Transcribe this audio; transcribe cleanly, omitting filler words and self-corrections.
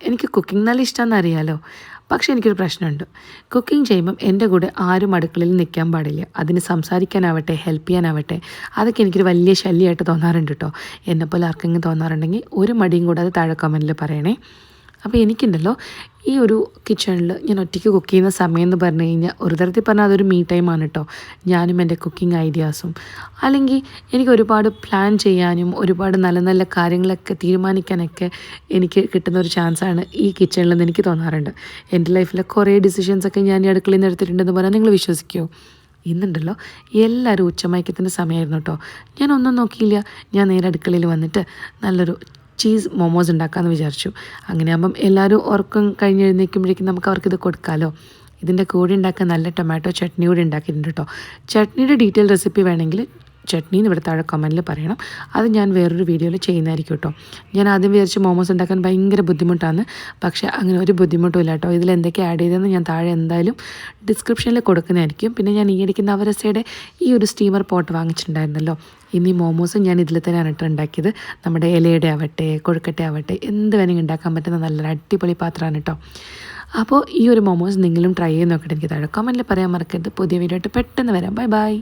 എനിക്ക് കുക്കിംഗ് നല്ല ഇഷ്ടമാണെന്ന് അറിയാമല്ലോ. പക്ഷേ എനിക്കൊരു പ്രശ്നമുണ്ട്. കുക്കിംഗ് ചെയ്യുമ്പം എൻ്റെ കൂടെ ആരും അടുക്കളയിൽ നിൽക്കാൻ പാടില്ല. അതിന് സംസാരിക്കാനാവട്ടെ, ഹെൽപ്പ് ചെയ്യാനാവട്ടെ, അതൊക്കെ എനിക്കൊരു വലിയ ശല്യമായിട്ട് തോന്നാറുണ്ട് കേട്ടോ. എന്നെപ്പോലെ ആർക്കെങ്കിലും തോന്നാറുണ്ടെങ്കിൽ ഒരു മടിയും കൂടാതെ താഴെ കമൻറ്റിൽ പറയണേ. അപ്പോൾ എനിക്കുണ്ടല്ലോ ഈ ഒരു കിച്ചണിൽ ഞാൻ ഒറ്റയ്ക്ക് കുക്ക് ചെയ്യുന്ന സമയം എന്ന് പറഞ്ഞു കഴിഞ്ഞാൽ ഒരു തരത്തിൽ പറഞ്ഞാൽ അതൊരു മീ ടൈമാണ് കേട്ടോ. ഞാനും എൻ്റെ കുക്കിംഗ് ഐഡിയാസും അല്ലെങ്കിൽ എനിക്ക് ഒരുപാട് പ്ലാൻ ചെയ്യാനും ഒരുപാട് നല്ല നല്ല കാര്യങ്ങളൊക്കെ തീരുമാനിക്കാനൊക്കെ എനിക്ക് കിട്ടുന്ന ഒരു ചാൻസാണ് ഈ കിച്ചണിലെന്ന് എനിക്ക് തോന്നാറുണ്ട്. എൻ്റെ ലൈഫിലെ കുറേ ഡിസിഷൻസൊക്കെ ഞാൻ ഈ അടുക്കളയിൽ നിന്ന് എടുത്തിട്ടുണ്ടെന്ന് പറഞ്ഞാൽ നിങ്ങൾ വിശ്വസിക്കുമോ? ഇന്നുണ്ടല്ലോ എല്ലാവരും ഉച്ചമയക്കത്തിൻ്റെ സമയമായിരുന്നു കേട്ടോ. ഞാനൊന്നും നോക്കിയില്ല. ഞാൻ നേരെ അടുക്കളയിൽ വന്നിട്ട് നല്ലൊരു ചീസ് മോമോസ് ഉണ്ടാക്കാമെന്ന് വിചാരിച്ചു. അങ്ങനെയാകുമ്പം എല്ലാവരും ഉറക്കം കഴിഞ്ഞ് എഴുന്നേൽക്കുമ്പോഴേക്കും നമുക്ക് അവർക്കിത് കൊടുക്കാമല്ലോ. ഇതിൻ്റെ കൂടെ ഉണ്ടാക്കാൻ നല്ല ടൊമാറ്റോ ചട്നി കൂടി ഉണ്ടാക്കിയിട്ടുണ്ട് കേട്ടോ. ചട്നിയുടെ ഡീറ്റെയിൽ റെസിപ്പി വേണമെങ്കിൽ ചട്നീന്ന് ഇവിടെ താഴെ കമൻറ്റിൽ പറയണം. അത് ഞാൻ വേറൊരു വീഡിയോയിൽ ചെയ്യുന്നതായിരിക്കും കേട്ടോ. ഞാൻ ആദ്യം വിചാരിച്ച് മോമോസ് ഉണ്ടാക്കാൻ ഭയങ്കര ബുദ്ധിമുട്ടാണ്. പക്ഷേ അങ്ങനെ ഒരു ബുദ്ധിമുട്ടും ഇല്ല കേട്ടോ. ഇതിലെന്തൊക്കെ ആഡ് ചെയ്തതെന്ന് ഞാൻ താഴെ എന്തായാലും ഡിസ്ക്രിപ്ഷനിൽ കൊടുക്കുന്നതായിരിക്കും. പിന്നെ ഞാൻ ഈ ഇടയ്ക്ക് നവരസയുടെ ഈ ഒരു സ്റ്റീമർ പോട്ട് വാങ്ങിച്ചിട്ടുണ്ടായിരുന്നല്ലോ. ഇനി മോമോസ് ഞാൻ ഇതിൽ തന്നെയാണ് കേട്ടോ ഉണ്ടാക്കിയത്. നമ്മുടെ ഇലയുടെ ആവട്ടെ കൊഴുക്കട്ട ആവട്ടെ എന്ത് വേണമെങ്കിൽ ഉണ്ടാക്കാൻ പറ്റുന്ന നല്ലൊരു അടിപൊളി പാത്രമാണ് കേട്ടോ. അപ്പോൾ ഈ ഒരു മോമോസ് നിങ്ങളും ട്രൈ ചെയ്ത് നോക്കിയിട്ട് എനിക്ക് താഴെ കമൻറ്റിൽ പറയാൻ മറക്കരുത്. പുതിയ വീഡിയോ ആയിട്ട് പെട്ടെന്ന് വരാം. Bye bye.